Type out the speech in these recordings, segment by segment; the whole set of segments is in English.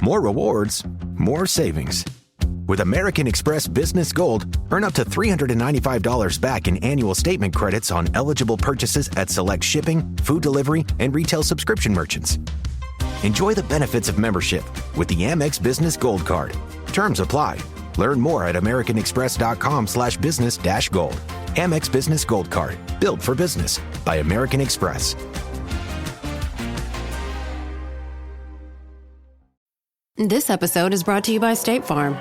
More rewards, more savings. With American Express Business Gold, earn up to $395 back in annual statement credits on eligible purchases at select shipping, food delivery, and retail subscription merchants. Enjoy the benefits of membership with the Amex Business Gold Card. Terms apply. Learn more at americanexpress.com/business-gold. Amex Business Gold Card. Built for business by American Express. This episode is brought to you by State Farm.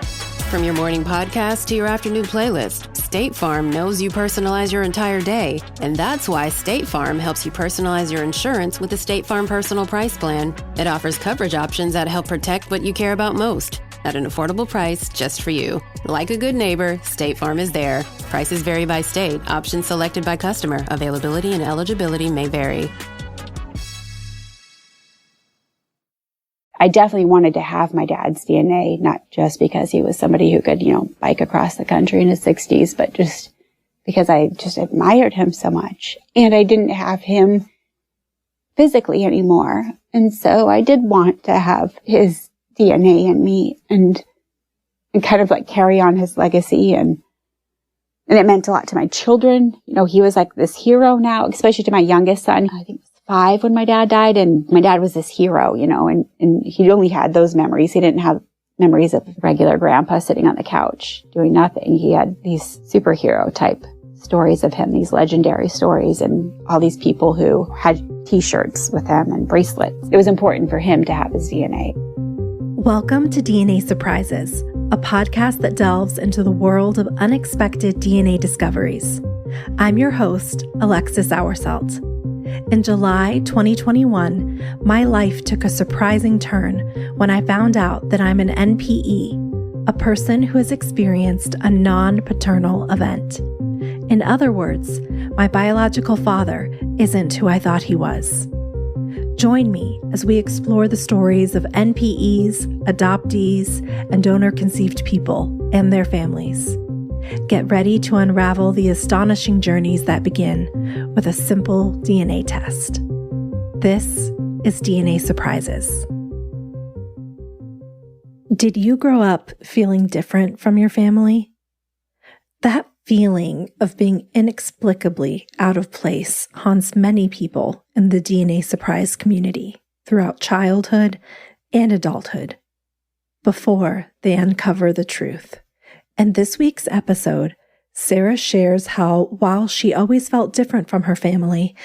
From your morning podcast to your afternoon playlist, State Farm knows you personalize your entire day. And that's why State Farm helps you personalize your insurance with the State Farm Personal Price Plan. It offers coverage options that help protect what you care about most at an affordable price just for you. Like a good neighbor, State Farm is there. Prices vary by state. Options selected by customer. Availability and eligibility may vary. I definitely wanted to have my dad's DNA, not just because he was somebody who could, bike across the country in his 60s, but just because I just admired him so much. And I didn't have him physically anymore. And so I did want to have his DNA in me and kind of like carry on his legacy. And it meant a lot to my children. He was like this hero now, especially to my youngest son. I think 5 when my dad died, and my dad was this hero, and he only had those memories. He didn't have memories of regular grandpa sitting on the couch doing nothing. He had these superhero type stories of him, these legendary stories, and all these people who had t-shirts with him and bracelets. It was important for him to have his DNA. Welcome to DNA Surprises, a podcast that delves into the world of unexpected DNA discoveries. I'm your host, Alexis Auersalt. In July 2021, my life took a surprising turn when I found out that I'm an NPE, a person who has experienced a non-paternal event. In other words, my biological father isn't who I thought he was. Join me as we explore the stories of NPEs, adoptees, and donor-conceived people and their families. Get ready to unravel the astonishing journeys that begin with a simple DNA test. This is DNA Surprises. Did you grow up feeling different from your family? That feeling of being inexplicably out of place haunts many people in the DNA Surprise community throughout childhood and adulthood, before they uncover the truth. In this week's episode, Sarah shares how, while she always felt different from her family,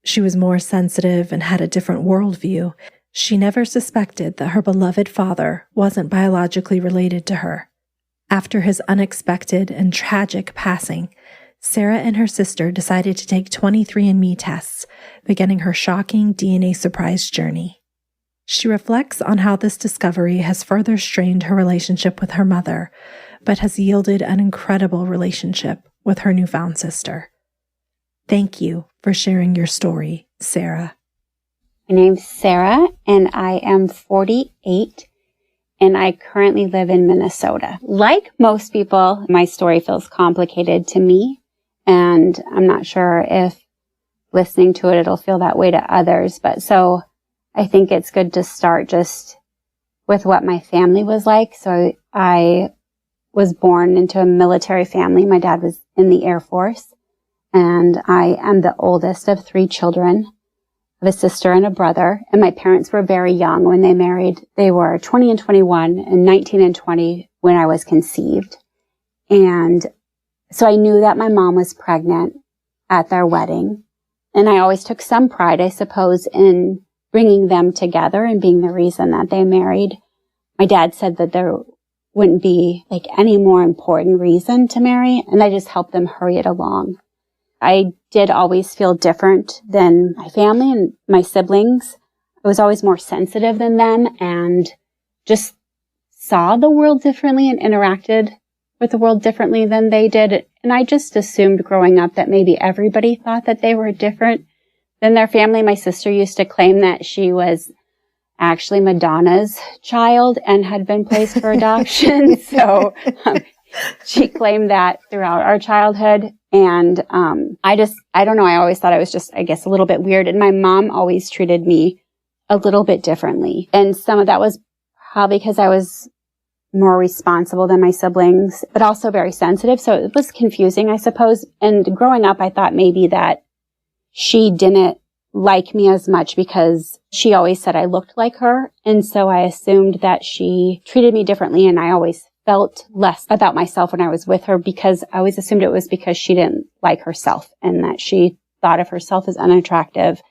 she was more sensitive and had a different worldview, she never suspected that her beloved father wasn't biologically related to her. After his unexpected and tragic passing, Sarah and her sister decided to take 23andMe tests, beginning her shocking DNA surprise journey. She reflects on how this discovery has further strained her relationship with her mother, but has yielded an incredible relationship with her newfound sister. Thank you for sharing your story, Sarah. My name's Sarah, and I am 48, and I currently live in Minnesota. Like most people, my story feels complicated to me, and I'm not sure if listening to it, it'll feel that way to others. But so I think it's good to start just with what my family was like. So I was born into a military family. My dad was in the Air Force, and I am the oldest of 3 children. I have a sister and a brother, and my parents were very young when they married. They were 20 and 21 and 19 and 20 when I was conceived. And so I knew that my mom was pregnant at their wedding. And I always took some pride, I suppose, in bringing them together and being the reason that they married. My dad said that there wouldn't be like any more important reason to marry, and I just helped them hurry it along. I did always feel different than my family and my siblings. I was always more sensitive than them and just saw the world differently and interacted with the world differently than they did. And I just assumed growing up that maybe everybody thought that they were different than their family. My sister used to claim that she was actually Madonna's child and had been placed for adoption. So she claimed that throughout our childhood. And I don't know, I always thought I was just, I guess, a little bit weird. And my mom always treated me a little bit differently. And some of that was probably because I was more responsible than my siblings, but also very sensitive. So it was confusing, I suppose. And growing up, I thought maybe that she didn't like me as much because she always said I looked like her. And so I assumed that she treated me differently. And I always felt less about myself when I was with her because I always assumed it was because she didn't like herself and that she thought of herself as unattractive.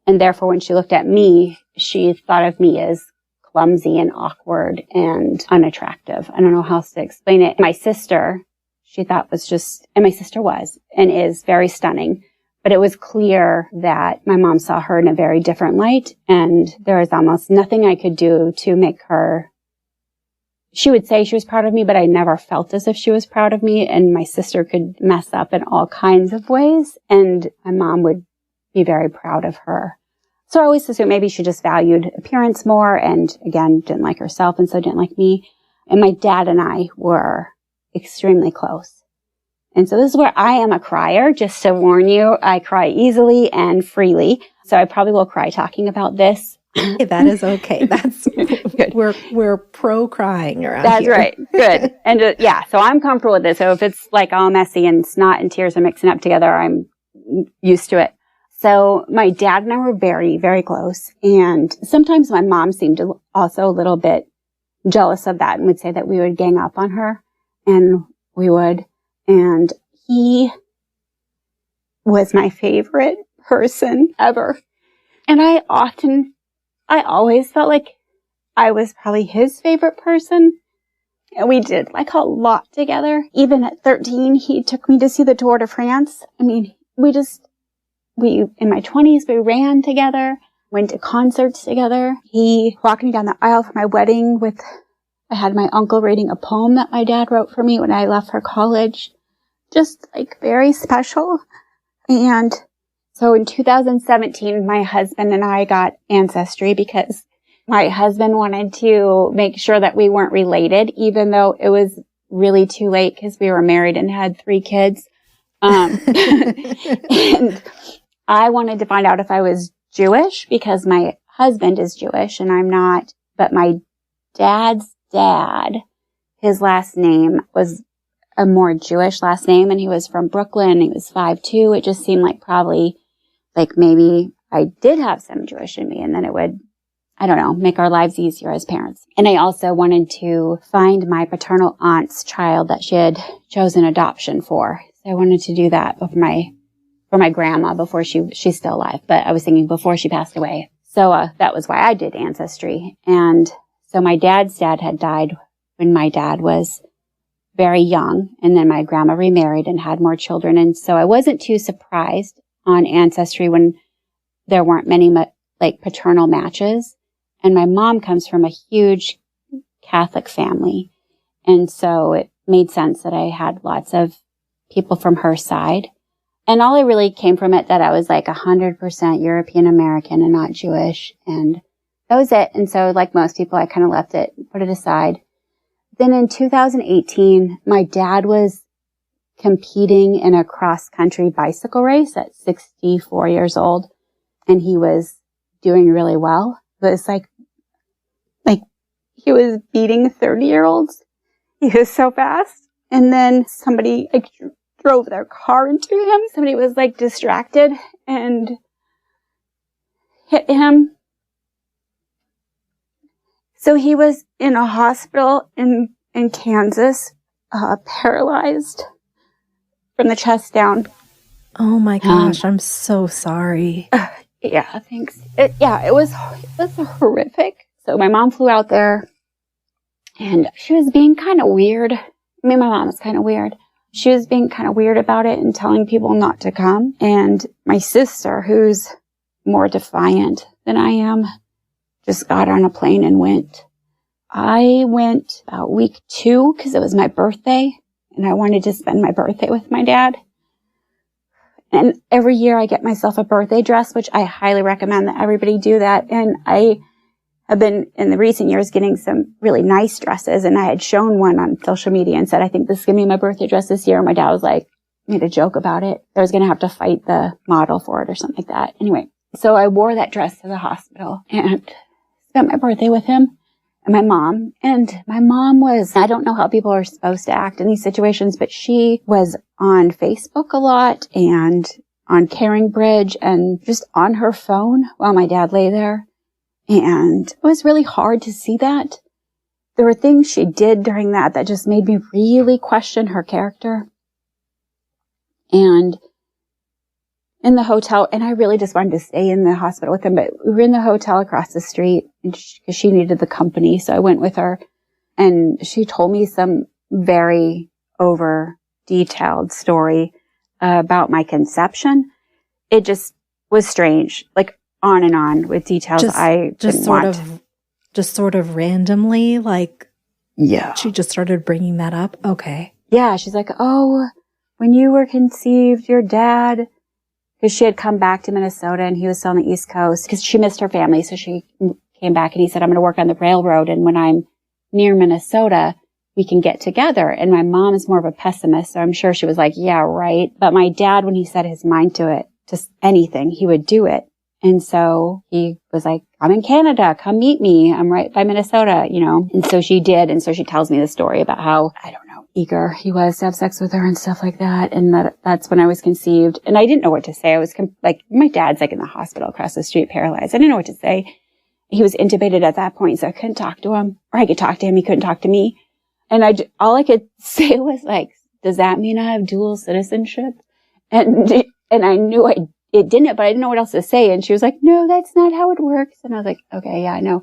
And therefore, when she looked at me, she thought of me as clumsy and awkward and unattractive. I don't know how else to explain it. My sister, she thought was just, and my sister was and is very stunning. But it was clear that my mom saw her in a very different light. And there was almost nothing I could do to make her, she would say she was proud of me, but I never felt as if she was proud of me. And my sister could mess up in all kinds of ways. And my mom would be very proud of her. So I always assumed maybe she just valued appearance more and, again, didn't like herself and so didn't like me. And my dad and I were extremely close. And so this is where I am a crier, just to warn you. I cry easily and freely. So I probably will cry talking about this. That is okay. That's good. We're pro crying around That's here. Right. Good. And so I'm comfortable with this. So if it's like all messy and snot and tears are mixing up together, I'm used to it. So my dad and I were very, very close. And sometimes my mom seemed also a little bit jealous of that and would say that we would gang up on her. And we would. And he was my favorite person ever. And I always felt like I was probably his favorite person. And we did like a lot together. Even at 13, he took me to see the Tour de France. I mean, in my 20s, we ran together, went to concerts together. He walked me down the aisle for my wedding I had my uncle reading a poem that my dad wrote for me when I left for college. Just like very special. And so in 2017, my husband and I got Ancestry because my husband wanted to make sure that we weren't related, even though it was really too late because we were married and had 3 kids. And I wanted to find out if I was Jewish because my husband is Jewish and I'm not. But my dad's dad, his last name was a more Jewish last name and he was from Brooklyn. He was 5'2". It just seemed like probably like maybe I did have some Jewish in me and then it would, I don't know, make our lives easier as parents. And I also wanted to find my paternal aunt's child that she had chosen adoption for. So I wanted to do that for my grandma before she's still alive, but I was thinking before she passed away. So that was why I did Ancestry. And so my dad's dad had died when my dad was very young, and then my grandma remarried and had more children. And so I wasn't too surprised on Ancestry when there weren't many like paternal matches. And my mom comes from a huge Catholic family. And so it made sense that I had lots of people from her side. And all I really came from it that I was like 100% European American and not Jewish. And that was it. And so like most people, I kind of left it, put it aside. Then in 2018, my dad was competing in a cross-country bicycle race at 64 years old, and he was doing really well. It was like he was beating 30-year-olds. He was so fast. And then somebody drove their car into him. Somebody was distracted and hit him. So he was in a hospital in Kansas, paralyzed from the chest down. Oh my gosh, I'm so sorry. Yeah, thanks. It was horrific. So my mom flew out there and she was being kind of weird. I mean, my mom was kind of weird. She was being kind of weird about it and telling people not to come. And my sister, who's more defiant than I am, just got on a plane and went. I went about week 2 because it was my birthday and I wanted to spend my birthday with my dad. And every year I get myself a birthday dress, which I highly recommend that everybody do that. And I have been in the recent years getting some really nice dresses, and I had shown one on social media and said, I think this is going to be my birthday dress this year. And my dad was made a joke about it. I was going to have to fight the model for it or something like that. Anyway, so I wore that dress to the hospital and spent my birthday with him. my mom. And my mom was, I don't know how people are supposed to act in these situations, but she was on Facebook a lot and on Caring Bridge and just on her phone while my dad lay there. And it was really hard to see that. There were things she did during that just made me really question her character. And in the hotel, and I really just wanted to stay in the hospital with him, but we were in the hotel across the street because she needed the company. So I went with her, and she told me some very over detailed story about my conception. It just was strange, like on and on with details just sort of randomly, like, yeah. She just started bringing that up. Okay. Yeah. She's like, oh, when you were conceived, your dad, because she had come back to Minnesota and he was still on the East Coast because she missed her family. So she came back and he said, I'm going to work on the railroad. And when I'm near Minnesota, we can get together. And my mom is more of a pessimist. So I'm sure she was like, yeah, right. But my dad, when he set his mind to it, just anything, he would do it. And so he was like, I'm in Canada, come meet me. I'm right by Minnesota, you know. And so she did. And so she tells me the story about how, I don't know, eager he was to have sex with her and stuff like that. And that's when I was conceived. And I didn't know what to say. I was like, my dad's like in the hospital across the street, paralyzed. I didn't know what to say. He was intubated at that point, so I couldn't talk to him. Or I could talk to him, he couldn't talk to me. And all I could say was like, does that mean I have dual citizenship? And I knew it didn't, but I didn't know what else to say. And she was like, no, that's not how it works. And I was like, okay, yeah, I know.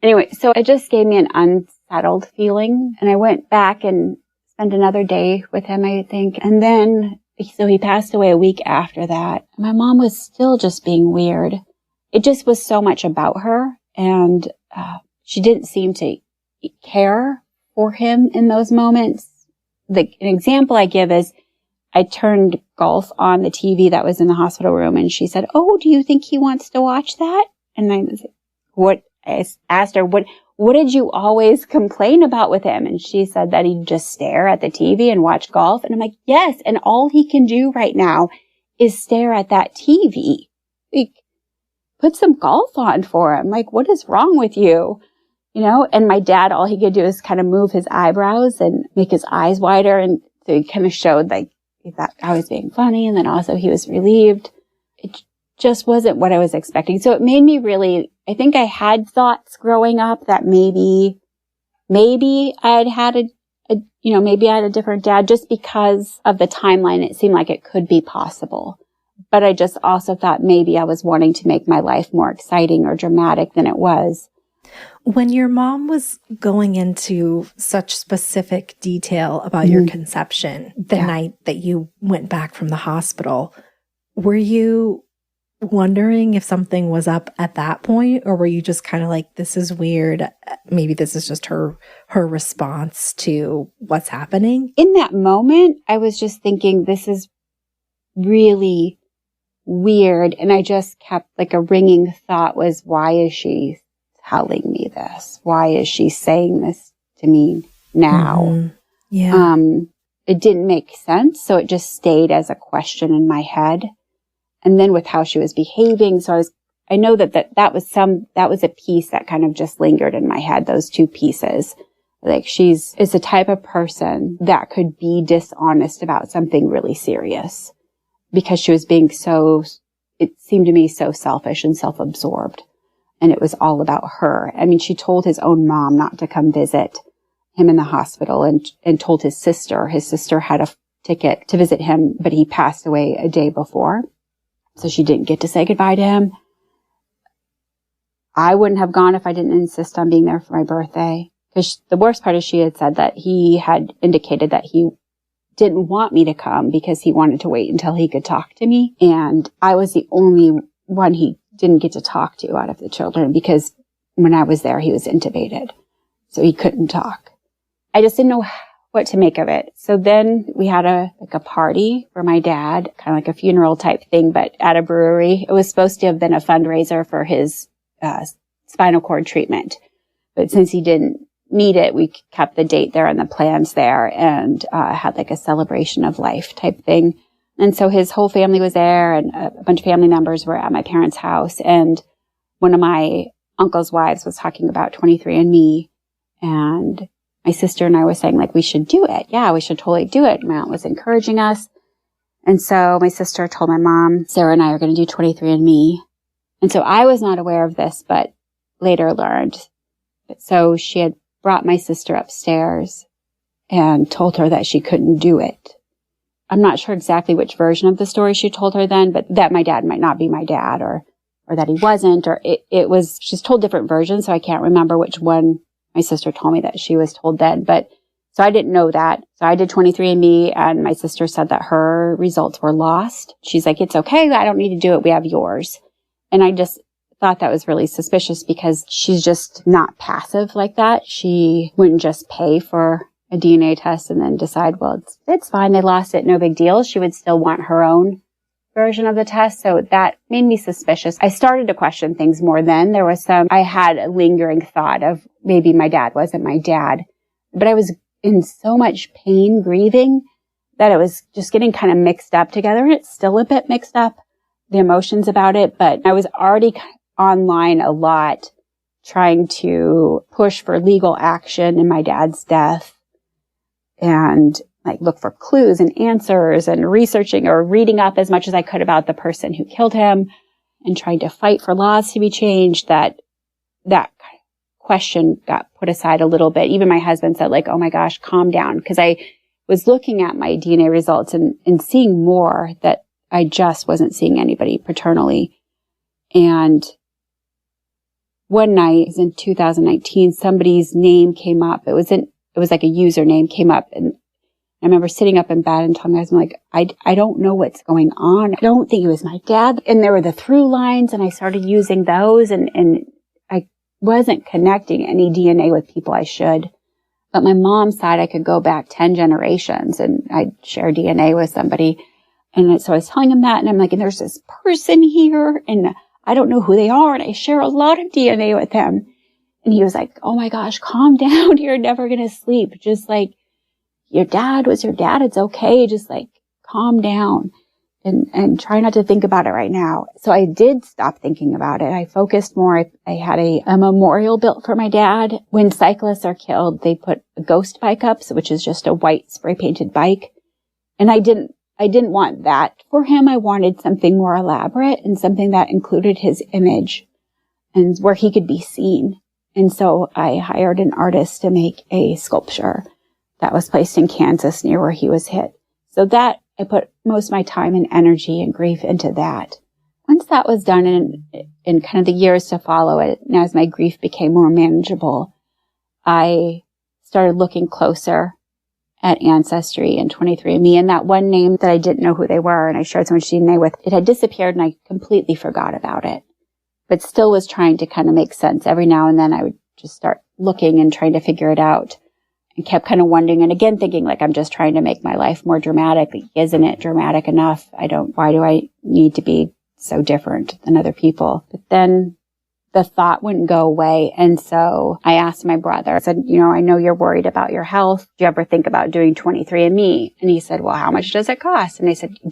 Anyway, so it just gave me an unsettled feeling. And I went back and spent another day with him, I think. And then, so he passed away a week after that. My mom was still just being weird. It just was so much about her. And she didn't seem to care for him in those moments. An example I give is I turned golf on the TV that was in the hospital room, and she said, oh, do you think he wants to watch that? And I asked her, what did you always complain about with him? And she said that he'd just stare at the TV and watch golf. And I'm like, yes. And all he can do right now is stare at that TV. Like, put some golf on for him. Like, what is wrong with you? You know, and my dad, all he could do is kind of move his eyebrows and make his eyes wider. And so he kind of showed like, he thought I was being funny, and then also he was relieved. It just wasn't what I was expecting. So it made me really, I think I had thoughts growing up that maybe I'd had maybe I had a different dad just because of the timeline. It seemed like it could be possible. But I just also thought maybe I was wanting to make my life more exciting or dramatic than it was. When your mom was going into such specific detail about your conception the night that you went back from the hospital, were you wondering if something was up at that point, or were you just kind of like, this is weird, maybe this is just her response to what's happening? In that moment, I was just thinking, this is really weird. And I just kept like a ringing thought was, why is she telling me this? Why is she saying this to me now? Mm-hmm. Yeah. It didn't make sense. So it just stayed as a question in my head. And then with how she was behaving. So I know that was a piece that kind of just lingered in my head, those two pieces. Like is the type of person that could be dishonest about something really serious because she was being it seemed to me so selfish and self-absorbed. And it was all about her. I mean, she told his own mom not to come visit him in the hospital and told his sister. His sister had a ticket to visit him, but he passed away a day before. So she didn't get to say goodbye to him. I wouldn't have gone if I didn't insist on being there for my birthday. Because the worst part is she had said that he had indicated that he didn't want me to come because he wanted to wait until he could talk to me. And I was the only one he didn't get to talk to out of the children because when I was there, he was intubated. So he couldn't talk. I just didn't know what to make of it. So then we had a party for my dad, kind of like a funeral type thing, but at a brewery. It was supposed to have been a fundraiser for his spinal cord treatment. But since he didn't need it, we kept the date there and the plans there and had like a celebration of life type thing. And so his whole family was there and a bunch of family members were at my parents' house. And one of my uncle's wives was talking about 23andMe. And my sister and I were saying, like, we should do it. Yeah, we should totally do it. My aunt was encouraging us. And so my sister told my mom, Sarah and I are going to do 23andMe. And so I was not aware of this, but later learned. So she had brought my sister upstairs and told her that she couldn't do it. I'm not sure exactly which version of the story she told her then, but that my dad might not be my dad, or that he wasn't, or it was, she's told different versions. So I can't remember which one my sister told me that she was told then. But so I didn't know that. So I did 23andMe, and my sister said that her results were lost. She's like, it's okay. I don't need to do it. We have yours. And I just thought that was really suspicious, because she's just not passive like that. She wouldn't just pay for a DNA test and then decide, well, it's fine. They lost it. No big deal. She would still want her own version of the test. So that made me suspicious. I started to question things more then. There was I had a lingering thought of maybe my dad wasn't my dad, but I was in so much pain, grieving, that it was just getting kind of mixed up together. And it's still a bit mixed up, the emotions about it, but I was already online a lot trying to push for legal action in my dad's death, and like look for clues and answers, and researching or reading up as much as I could about the person who killed him, and trying to fight for laws to be changed. That question got put aside a little bit. Even my husband said, like, oh my gosh, calm down. Because I was looking at my DNA results and seeing more that I just wasn't seeing anybody paternally. And one night, it was in 2019, somebody's name came up. It was like a username came up, and I remember sitting up in bed and telling my husband, like, I don't know what's going on. I don't think it was my dad. And there were the through lines, and I started using those, and I wasn't connecting any DNA with people I should. But my mom's side, I could go back 10 generations, and I'd share DNA with somebody. And so I was telling him that, and I'm like, and there's this person here, and I don't know who they are, and I share a lot of DNA with them. And he was like, oh my gosh, calm down. You're never going to sleep. Just like, your dad was your dad. It's okay. Just like, calm down and try not to think about it right now. So I did stop thinking about it. I focused more. I had a memorial built for my dad. When cyclists are killed, they put a ghost bike up, which is just a white spray painted bike. And I didn't want that for him. I wanted something more elaborate, and something that included his image and where he could be seen. And so I hired an artist to make a sculpture that was placed in Kansas near where he was hit. So that I put most of my time and energy and grief into that. Once that was done, in kind of the years to follow it, and as my grief became more manageable, I started looking closer at Ancestry and 23andMe. And that one name that I didn't know who they were, and I shared so much DNA with, it had disappeared, and I completely forgot about it. But still was trying to kind of make sense. Every now and then I would just start looking and trying to figure it out, and kept kind of wondering, and again thinking, like, I'm just trying to make my life more dramatic. Isn't it dramatic enough? Why do I need to be so different than other people? But then the thought wouldn't go away. And so I asked my brother, I said, I know you're worried about your health. Do you ever think about doing 23andMe? And he said, well, how much does it cost? And I said, you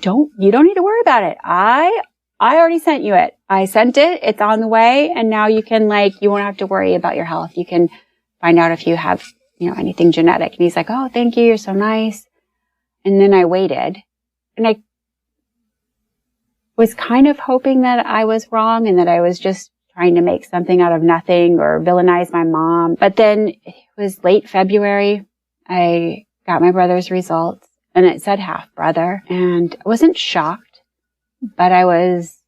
don't need to worry about it. I already sent you it. I sent it. It's on the way. And now you can you won't have to worry about your health. You can find out if you have, anything genetic. And he's like, oh, thank you. You're so nice. And then I waited, and I was kind of hoping that I was wrong and that I was just trying to make something out of nothing or villainize my mom. But then it was late February. I got my brother's results, and it said half brother, and I wasn't shocked, but I was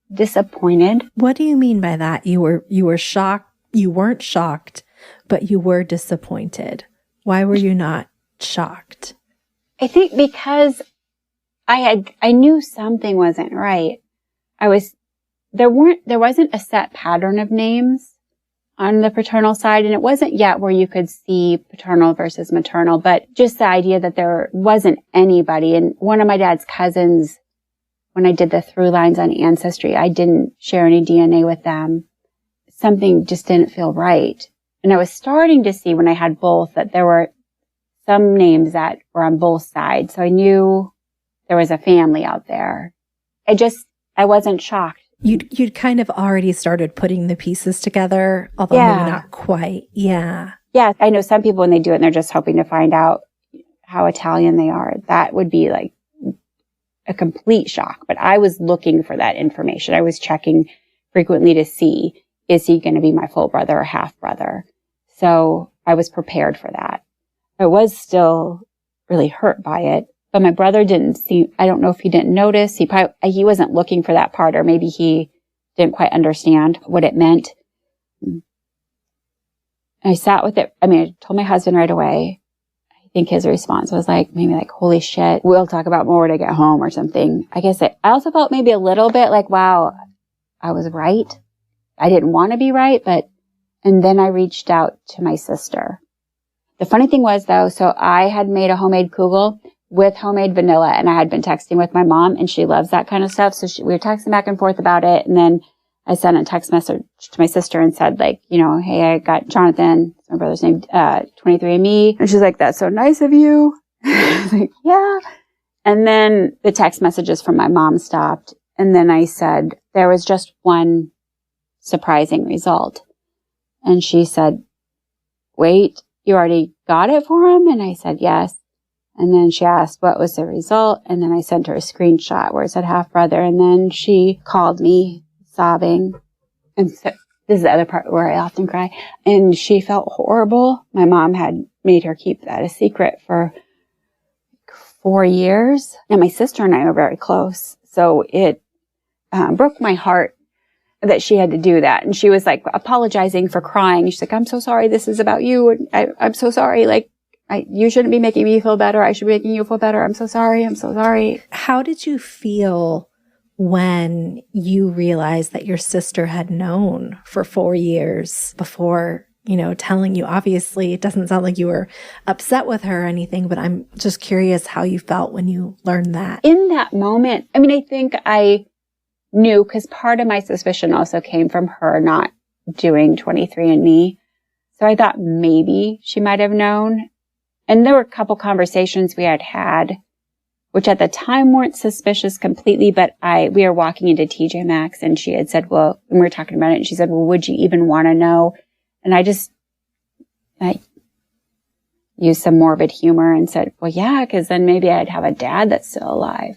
disappointed. What do you mean by that? You were shocked. You weren't shocked, but you were disappointed. Why were you not shocked? I think because I knew something wasn't right. There wasn't a set pattern of names on the paternal side, and it wasn't yet where you could see paternal versus maternal, but just the idea that there wasn't anybody. And one of my dad's cousins, when I did the through lines on Ancestry, I didn't share any DNA with them. Something just didn't feel right. And I was starting to see when I had both that there were some names that were on both sides. So I knew there was a family out there. I wasn't shocked. You'd kind of already started putting the pieces together, although maybe not quite. Yeah. Yeah, I know some people when they do it and they're just hoping to find out how Italian they are, that would be like a complete shock. But I was looking for that information. I was checking frequently to see, is he going to be my full brother or half brother? So I was prepared for that. I was still really hurt by it, but my brother didn't see, I don't know if he didn't notice. He wasn't looking for that part, or maybe he didn't quite understand what it meant. I sat with it. I mean, I told my husband right away. I think his response was maybe holy shit, we'll talk about more when I get home or something. I guess I also felt maybe a little bit wow, I was right. I didn't want to be right, and then I reached out to my sister. The funny thing was though, so I had made a homemade kugel with homemade vanilla, and I had been texting with my mom, and she loves that kind of stuff. So we were texting back and forth about it. And then I sent a text message to my sister and said hey, I got Jonathan, my brother's name, 23andMe. And she's like, that's so nice of you. I was like, yeah. And then the text messages from my mom stopped. And then I said, there was just one surprising result. And she said, wait, you already got it for him? And I said, yes. And then she asked what was the result. And then I sent her a screenshot where it said half brother. And then she called me sobbing. And so this is the other part where I often cry. And she felt horrible. My mom had made her keep that a secret for 4 years. And my sister and I were very close. So it broke my heart that she had to do that. And she was apologizing for crying. She's like, I'm so sorry. This is about you. And I'm so sorry. You shouldn't be making me feel better. I should be making you feel better. I'm so sorry. I'm so sorry. How did you feel when you realized that your sister had known for 4 years before, telling you? Obviously, it doesn't sound like you were upset with her or anything, but I'm just curious how you felt when you learned that. In that moment, I mean, I think I knew, because part of my suspicion also came from her not doing 23andMe. So I thought maybe she might have known. And there were a couple conversations we had, which at the time weren't suspicious completely, but we were walking into TJ Maxx and she had said, well, and we were talking about it, and she said, well, would you even want to know? And I used some morbid humor and said, well, yeah, because then maybe I'd have a dad that's still alive.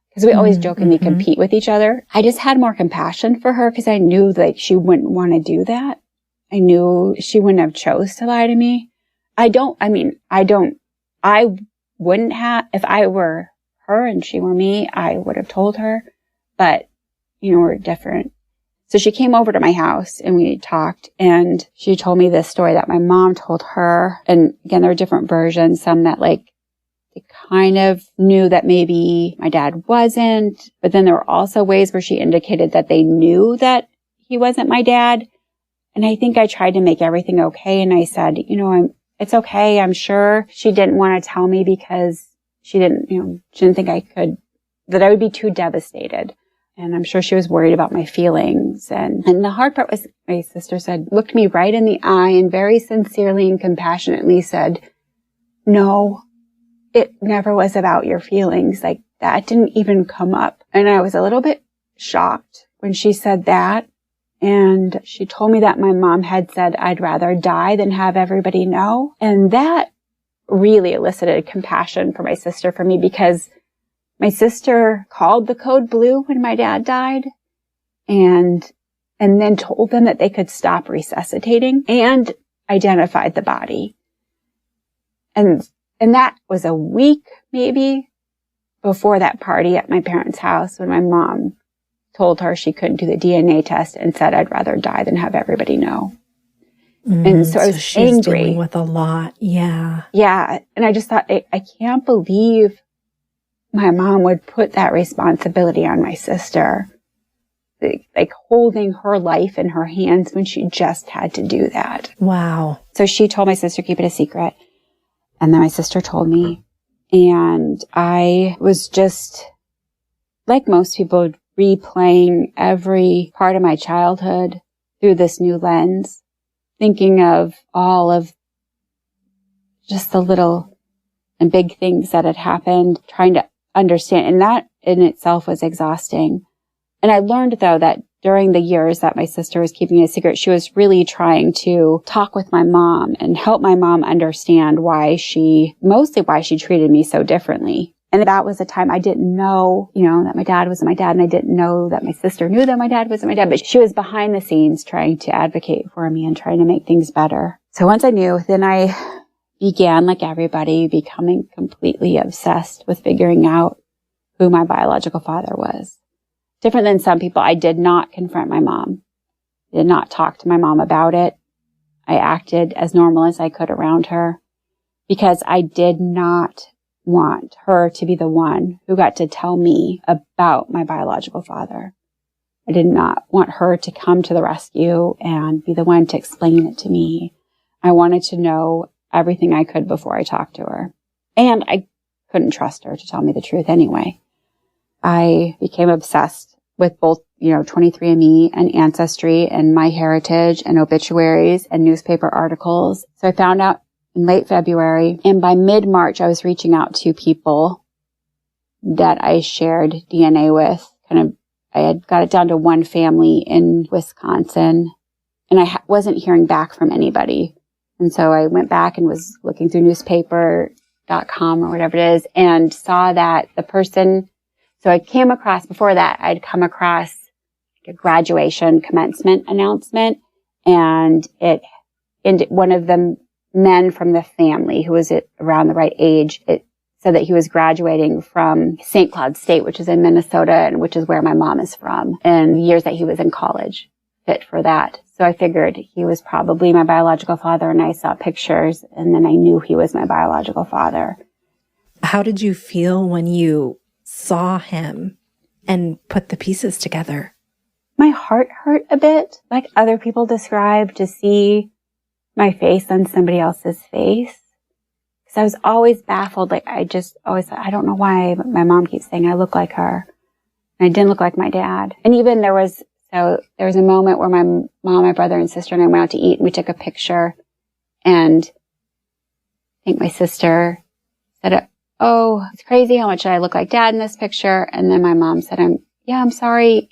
Because we always jokingly compete with each other. I just had more compassion for her because I knew she wouldn't want to do that. I knew she wouldn't have chose to lie to me. I wouldn't have, if I were her and she were me, I would have told her, but we're different. So she came over to my house and we talked, and she told me this story that my mom told her. And again, there were different versions, some that they kind of knew that maybe my dad wasn't, but then there were also ways where she indicated that they knew that he wasn't my dad. And I think I tried to make everything okay. And I said, it's okay. I'm sure she didn't want to tell me because she didn't think that I would be too devastated. And I'm sure she was worried about my feelings. And the hard part was my sister looked me right in the eye and very sincerely and compassionately said, no, it never was about your feelings. That didn't even come up. And I was a little bit shocked when she said that. And she told me that my mom had said, I'd rather die than have everybody know. And that really elicited compassion for my sister for me, because my sister called the code blue when my dad died and then told them that they could stop resuscitating and identified the body. And that was a week maybe before that party at my parents' house when my mom told her she couldn't do the DNA test and said, I'd rather die than have everybody know. And so I was she's angry. Dealing with a lot. Yeah. Yeah. And I just thought, I can't believe my mom would put that responsibility on my sister, holding her life in her hands when she just had to do that. Wow. So she told my sister, keep it a secret. And then my sister told me, and I was just, like most people, replaying every part of my childhood through this new lens, thinking of all of just the little and big things that had happened, trying to understand. And that in itself was exhausting. And I learned, though, that during the years that my sister was keeping it a secret, she was really trying to talk with my mom and help my mom understand mostly why she treated me so differently. And that was a time I didn't know, that my dad wasn't my dad, and I didn't know that my sister knew that my dad wasn't my dad, but she was behind the scenes trying to advocate for me and trying to make things better. So once I knew, then I began, like everybody, becoming completely obsessed with figuring out who my biological father was. Different than some people, I did not confront my mom. I did not talk to my mom about it. I acted as normal as I could around her because I did not want her to be the one who got to tell me about my biological father. I did not want her to come to the rescue and be the one to explain it to me. I wanted to know everything I could before I talked to her. And I couldn't trust her to tell me the truth anyway. I became obsessed with both, 23andMe and Ancestry and MyHeritage and obituaries and newspaper articles. So I found out in late February, and by mid-March, I was reaching out to people that I shared DNA with. I had got it down to one family in Wisconsin, and I wasn't hearing back from anybody. And so I went back and was looking through newspaper.com or whatever it is and saw that the person, so I came across, before that, I'd come across a graduation commencement announcement, and one of the men from the family who was around the right age, it said that he was graduating from St. Cloud State, which is in Minnesota, and which is where my mom is from, and the years that he was in college fit for that. So I figured he was probably my biological father, and I saw pictures, and then I knew he was my biological father. How did you feel when you saw him and put the pieces together? My heart hurt a bit, like other people describe, to see my face on somebody else's face. Because I was always baffled. Like, I just always thought, I don't know why, but my mom keeps saying I look like her. And I didn't look like my dad. And even there was a moment where my mom, my brother, and sister and I went out to eat, and we took a picture. And I think my sister said, "Oh, it's crazy how much I look like dad in this picture." And then my mom said, I'm sorry.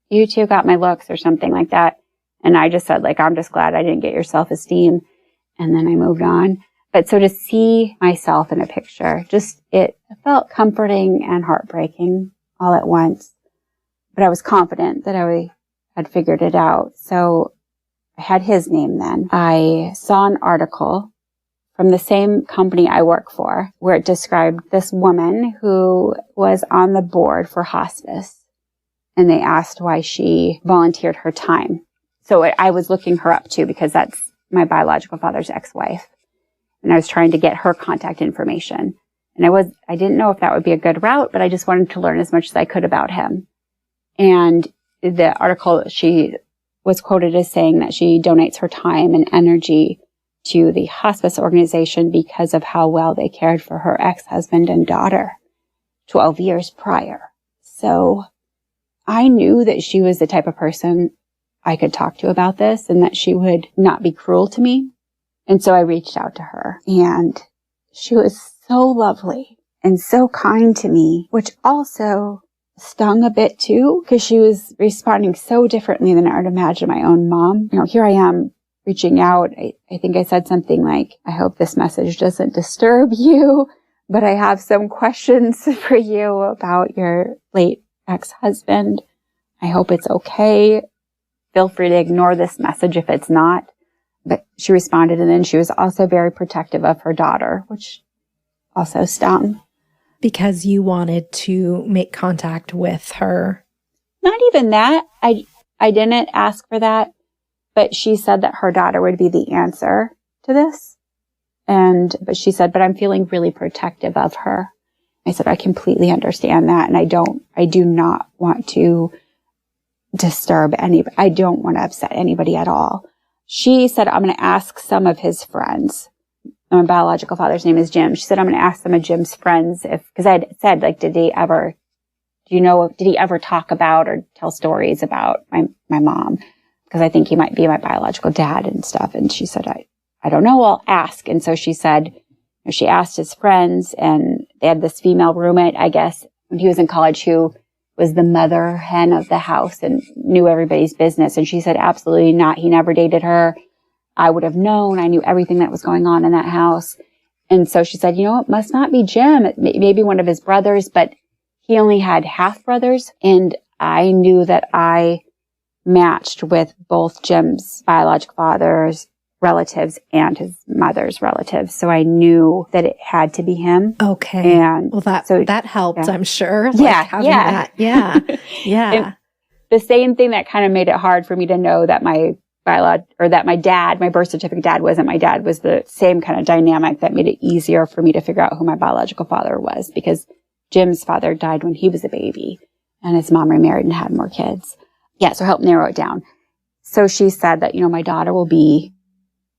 You two got my looks," or something like that. And I just said, I'm just glad I didn't get your self-esteem. And then I moved on. But so to see myself in a picture, it felt comforting and heartbreaking all at once. But I was confident that I had figured it out. So I had his name then. I saw an article from the same company I work for where it described this woman who was on the board for hospice. And they asked why she volunteered her time. So I was looking her up too, because that's my biological father's ex-wife. And I was trying to get her contact information. And I didn't know if that would be a good route, but I just wanted to learn as much as I could about him. And the article, she was quoted as saying that she donates her time and energy to the hospice organization because of how well they cared for her ex-husband and daughter 12 years prior. So I knew that she was the type of person I could talk to about this and that she would not be cruel to me. And so I reached out to her, and she was so lovely and so kind to me, which also stung a bit too, because she was responding so differently than I would imagine my own mom. Here I am reaching out. I think I said something like, "I hope this message doesn't disturb you, but I have some questions for you about your late ex-husband. I hope it's okay. Feel free to ignore this message if it's not." But she responded, and then she was also very protective of her daughter, which also stung. Because you wanted to make contact with her? Not even that. I didn't ask for that, but she said that her daughter would be the answer to this. But she said, "But I'm feeling really protective of her." I said, "I completely understand that, and I do not want to disturb anybody. I don't want to upset anybody at all." She said, "I'm going to ask some of his friends." My biological father's name is Jim. She said, "I'm going to ask some of Jim's friends because I had said, did he ever talk about or tell stories about my mom? Because I think he might be my biological dad and stuff." And she said, I don't know, I'll ask." And so she said, she asked his friends, and they had this female roommate, I guess, when he was in college, who was the mother hen of the house and knew everybody's business. And she said, absolutely not. He never dated her. I would have known. I knew everything that was going on in that house. And so she said, it must not be Jim. It may be one of his brothers, but he only had half brothers. And I knew that I matched with both Jim's biological father's relatives and his mother's relatives. So I knew that it had to be him. Okay. And well, that helped, yeah. I'm sure. Yeah. Yeah. And the same thing that kind of made it hard for me to know that my birth certificate dad wasn't my dad was the same kind of dynamic that made it easier for me to figure out who my biological father was, because Jim's father died when he was a baby and his mom remarried and had more kids. Yeah. So help narrow it down. So she said that, my daughter will be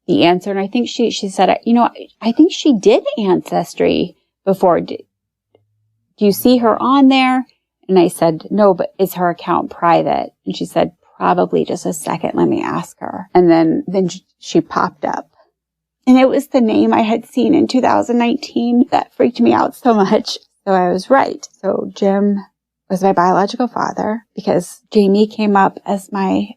the answer. And I think she said, I think she did Ancestry before. Do you see her on there? And I said, no, but is her account private? And she said, probably. Just a second. Let me ask her. And then she popped up. And it was the name I had seen in 2019 that freaked me out so much. So I was right. So Jim was my biological father because Jamie came up as my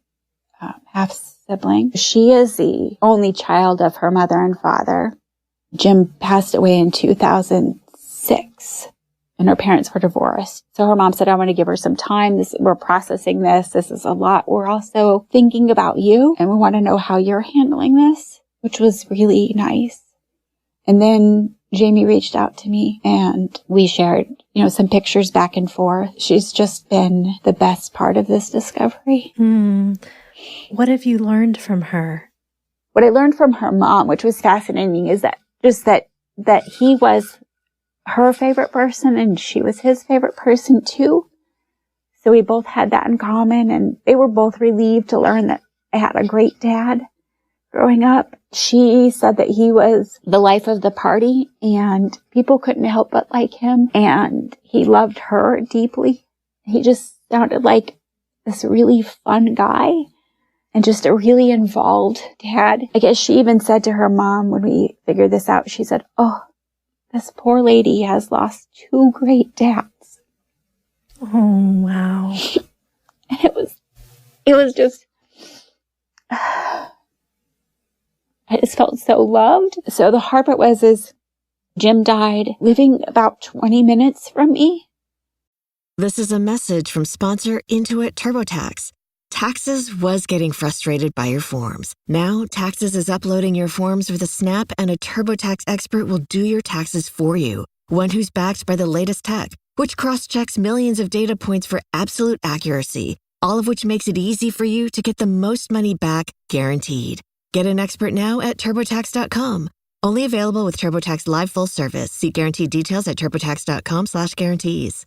half sibling. She is the only child of her mother and father. Jim passed away in 2006 and her parents were divorced. So her mom said, I want to give her some time. We're processing this. This is a lot. We're also thinking about you and we want to know how you're handling this, which was really nice. And then Jamie reached out to me and we shared, some pictures back and forth. She's just been the best part of this discovery. What have you learned from her? What I learned from her mom, which was fascinating, is that he was her favorite person and she was his favorite person too. So we both had that in common and they were both relieved to learn that I had a great dad growing up. She said that he was the life of the party and people couldn't help but like him and he loved her deeply. He just sounded like this really fun guy. And just a really involved dad. I guess she even said to her mom when we figured this out, she said, oh, this poor lady has lost 2 great dads. Oh, wow. And it was just, I just felt so loved. So the hard part is Jim died living about 20 minutes from me. This is a message from sponsor Intuit TurboTax. Taxes was getting frustrated by your forms. Now, Taxes is uploading your forms with a snap and a TurboTax expert will do your taxes for you. One who's backed by the latest tech, which cross-checks millions of data points for absolute accuracy, all of which makes it easy for you to get the most money back guaranteed. Get an expert now at TurboTax.com. Only available with TurboTax Live Full Service. See guaranteed details at TurboTax.com/guarantees.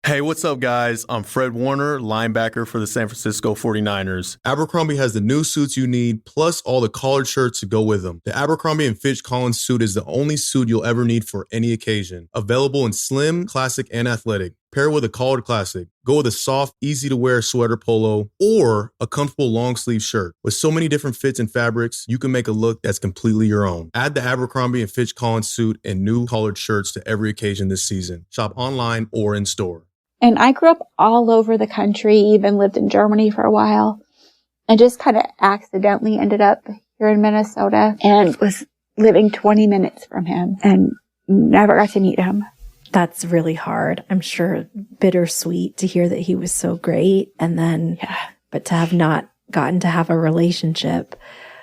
Hey, what's up, guys? I'm Fred Warner, linebacker for the San Francisco 49ers. Abercrombie has the new suits you need, plus all the collared shirts to go with them. The Abercrombie & Fitch Collins suit is the only suit you'll ever need for any occasion. Available in slim, classic, and athletic. Pair with a collared classic. Go with a soft, easy-to-wear sweater polo or a comfortable long-sleeve shirt. With so many different fits and fabrics, you can make a look that's completely your own. Add the Abercrombie & Fitch Collins suit and new collared shirts to every occasion this season. Shop online or in store. And I grew up all over the country, even lived in Germany for a while, and just kind of accidentally ended up here in Minnesota and was living 20 minutes from him and never got to meet him. That's really hard. I'm sure bittersweet to hear that he was so great and then, but to have not gotten to have a relationship.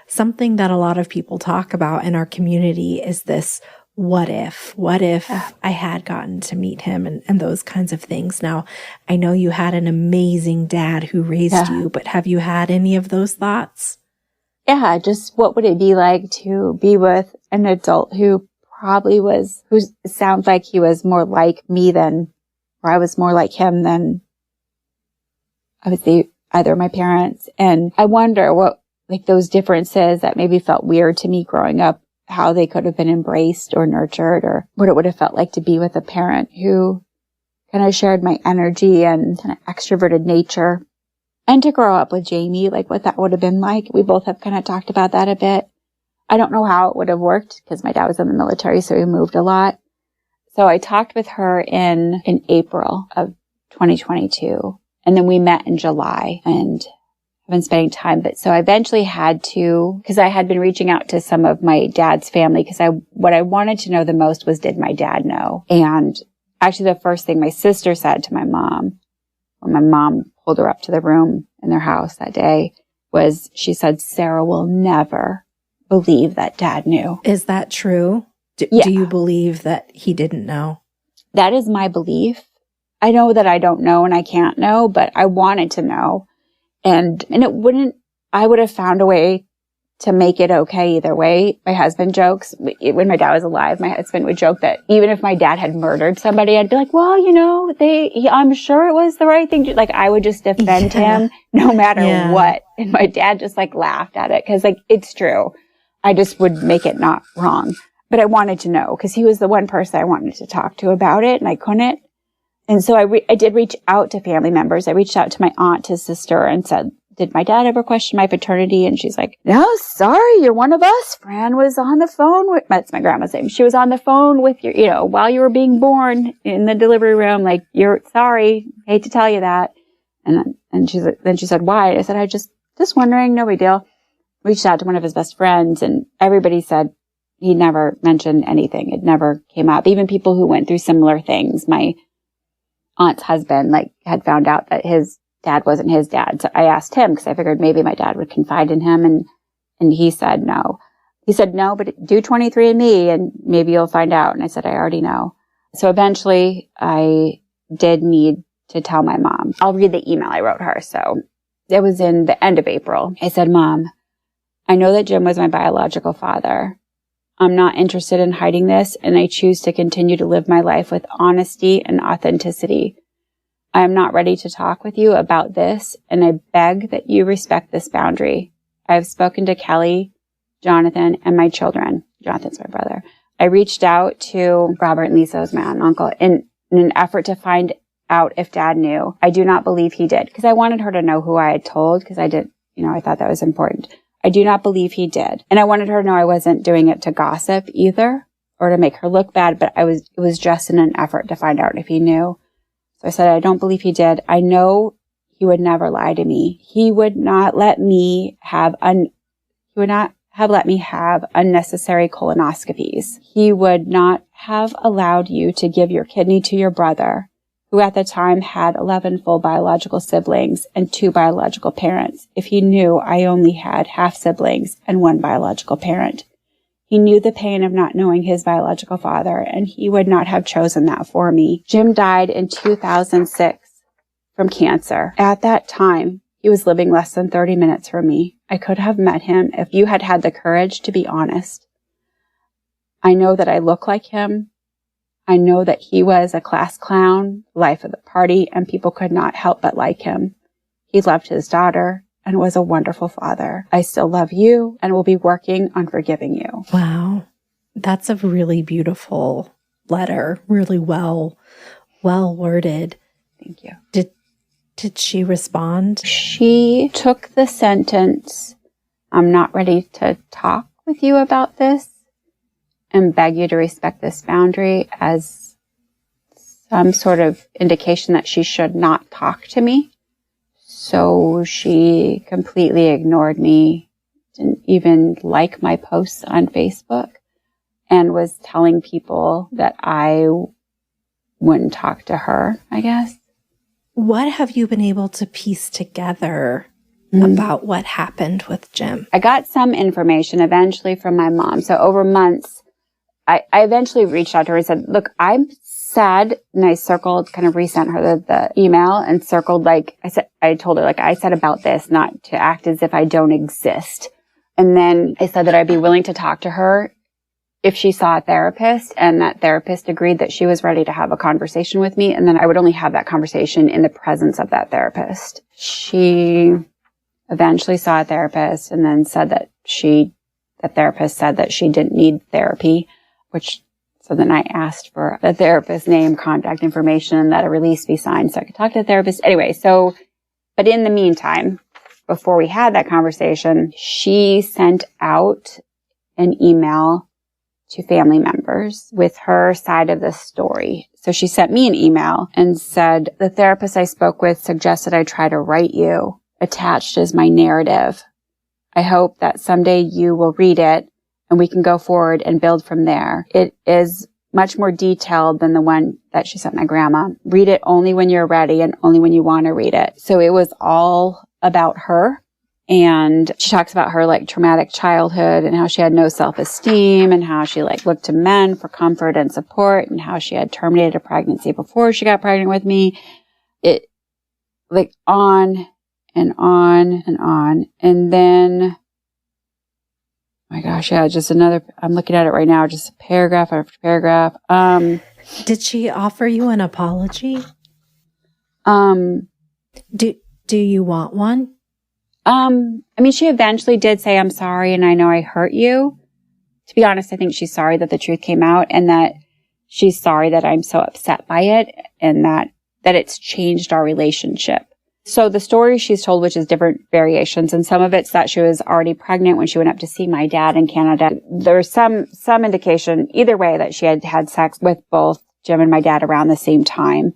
Something that a lot of people talk about in our community is this what if I had gotten to meet him and those kinds of things. Now, I know you had an amazing dad who raised you, but have you had any of those thoughts? Yeah, just what would it be like to be with an adult who sounds like he was more like me or I was more like him than I would say either of my parents. And I wonder what, like those differences that maybe felt weird to me growing up, how they could have been embraced or nurtured, or what it would have felt like to be with a parent who kind of shared my energy and kind of extroverted nature. And to grow up with Jamie, like what that would have been like. We both have kind of talked about that a bit. I don't know how it would have worked because my dad was in the military, so we moved a lot. So I talked with her in April of 2022. And then we met in July and I've been spending time. But so I eventually had to, because I had been reaching out to some of my dad's family, because what I wanted to know the most was, did my dad know? And actually the first thing my sister said to my mom, when my mom pulled her up to the room in their house that day, was she said, Sarah will never believe that dad knew. Is that true? Do you believe that he didn't know? That is my belief. I know that I don't know and I can't know, but I wanted to know. And I would have found a way to make it okay either way. My husband jokes, when my dad was alive, my husband would joke that even if my dad had murdered somebody, I'd be like, well, I'm sure it was the right thing to, like, I would just defend him no matter what. And my dad just laughed at it because it's true. I just would make it not wrong. But I wanted to know because he was the one person I wanted to talk to about it and I couldn't. And so I did reach out to family members. I reached out to my aunt, his sister, and said, did my dad ever question my paternity? And she's like, no, sorry, you're one of us. Fran was on the phone with, that's my grandma's name. She was on the phone with while you were being born in the delivery room. You're sorry. Hate to tell you that. And she said, why? I said, I just wondering, no big deal. Reached out to one of his best friends and everybody said he never mentioned anything. It never came up. Even people who went through similar things. My aunt's husband had found out that his dad wasn't his dad. So I asked him because I figured maybe my dad would confide in him and he said no. He said no, but do 23andMe and maybe you'll find out. And I said, I already know. So eventually I did need to tell my mom. I'll read the email I wrote her. So it was in the end of April. I said, Mom, I know that Jim was my biological father. I'm not interested in hiding this, and I choose to continue to live my life with honesty and authenticity. I am not ready to talk with you about this, and I beg that you respect this boundary. I have spoken to Kelly, Jonathan, and my children. Jonathan's my brother. I reached out to Robert and Lisa's my aunt and uncle in an effort to find out if Dad knew. I do not believe he did, because I wanted her to know who I had told, because I thought that was important. I do not believe he did. And I wanted her to know I wasn't doing it to gossip either or to make her look bad, but it was just in an effort to find out if he knew. So I said, I don't believe he did. I know he would never lie to me. He would not let me have let me have unnecessary colonoscopies. He would not have allowed you to give your kidney to your brother, who at the time had 11 full biological siblings and 2 biological parents, if he knew I only had half siblings and 1 biological parent. He knew the pain of not knowing his biological father, and he would not have chosen that for me. Jim died in 2006 from cancer. At that time, he was living less than 30 minutes from me. I could have met him if you had had the courage to be honest. I know that I look like him. I know that he was a class clown, life of the party, and people could not help but like him. He loved his daughter and was a wonderful father. I still love you and will be working on forgiving you. Wow. That's a really beautiful letter. Really well worded. Thank you. Did she respond? She took the sentence, I'm not ready to talk with you about this, and beg you to respect this boundary as some sort of indication that she should not talk to me. So she completely ignored me, didn't even like my posts on Facebook, and was telling people that I wouldn't talk to her, I guess. What have you been able to piece together about what happened with Jim? I got some information eventually from my mom. So over months, I eventually reached out to her and said, look, I'm sad. And I circled, kind of resent her the email and circled, I told her, I said about this, not to act as if I don't exist. And then I said that I'd be willing to talk to her if she saw a therapist, and that therapist agreed that she was ready to have a conversation with me. And then I would only have that conversation in the presence of that therapist. She eventually saw a therapist and then said that the therapist said that she didn't need therapy. So then I asked for the therapist's name, contact information, and that a release be signed so I could talk to the therapist. Anyway, but in the meantime, before we had that conversation, she sent out an email to family members with her side of the story. So she sent me an email and said, the therapist I spoke with suggested I try to write you. Attached is my narrative. I hope that someday you will read it and we can go forward and build from there. It is much more detailed than the one that she sent my grandma. Read it only when you're ready and only when you want to read it. So it was all about her. And she talks about her like traumatic childhood and how she had no self-esteem and how she like looked to men for comfort and support and how she had terminated a pregnancy before she got pregnant with me. It like on and on and on. And then, oh my gosh, yeah, just another, I'm looking at it right now, just paragraph after paragraph. Did she offer you an apology? Do you want one? I mean, she eventually did say, I'm sorry and I know I hurt you. To be honest, I think she's sorry that the truth came out and that she's sorry that I'm so upset by it and that it's changed our relationship. So the story she's told, which is different variations, and some of it's that she was already pregnant when she went up to see my dad in Canada. There's some indication either way that she had had sex with both Jim and my dad around the same time.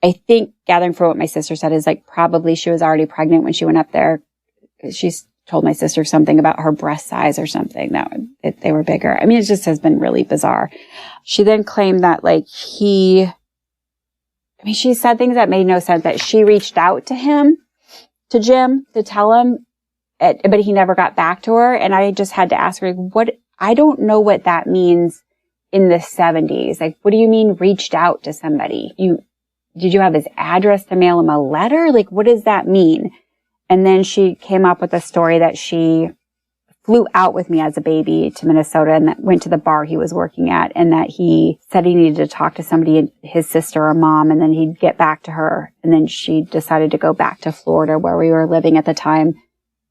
I think gathering from what my sister said is like probably she was already pregnant when she went up there. She's told my sister something about her breast size or something that they were bigger. I mean, it just has been really bizarre. She then claimed that like she said things that made no sense, that she reached out to him, to Jim, to tell him, but he never got back to her. And I just had to ask her, I don't know what that means in the 70s. Like, what do you mean reached out to somebody? Did you have his address to mail him a letter? Like, what does that mean? And then she came up with a story that she flew out with me as a baby to Minnesota and that went to the bar he was working at and that he said he needed to talk to somebody, his sister or mom, and then he'd get back to her. And then she decided to go back to Florida where we were living at the time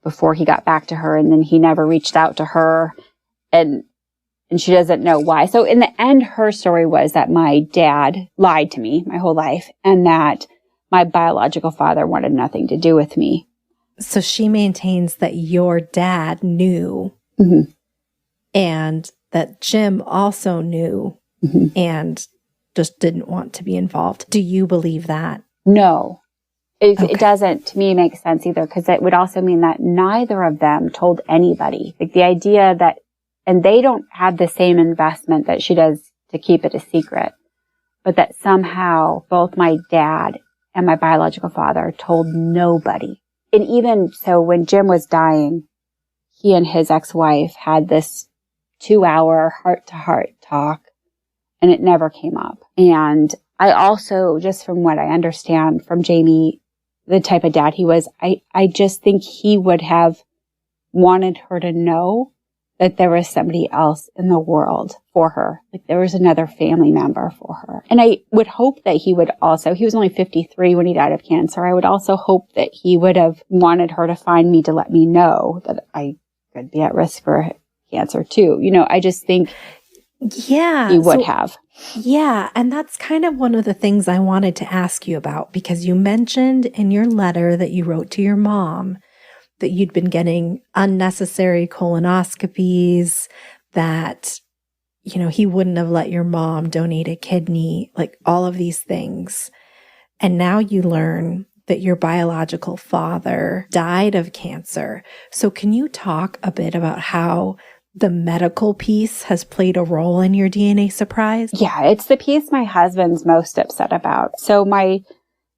before he got back to her. And then he never reached out to her and she doesn't know why. So in the end, her story was that my dad lied to me my whole life and that my biological father wanted nothing to do with me. So she maintains that your dad knew and that Jim also knew and just didn't want to be involved. Do you believe that? No. It doesn't, to me, make sense either, because it would also mean that neither of them told anybody. Like the idea that, and they don't have the same investment that she does to keep it a secret, but that somehow both my dad and my biological father told nobody. And even so, when Jim was dying, he and his ex-wife had this 2-hour heart-to-heart talk, and it never came up. And I also, just from what I understand from Jamie, the type of dad he was, I just think he would have wanted her to know that there was somebody else in the world for her. Like there was another family member for her. And I would hope that he would also, he was only 53 when he died of cancer. I would also hope that he would have wanted her to find me to let me know that I could be at risk for cancer too. You know, I just think he would have. Yeah. And that's kind of one of the things I wanted to ask you about, because you mentioned in your letter that you wrote to your mom that you'd been getting unnecessary colonoscopies, that, you know, he wouldn't have let your mom donate a kidney, like all of these things. And now you learn that your biological father died of cancer. So can you talk a bit about how the medical piece has played a role in your DNA surprise? Yeah, it's the piece my husband's most upset about. So my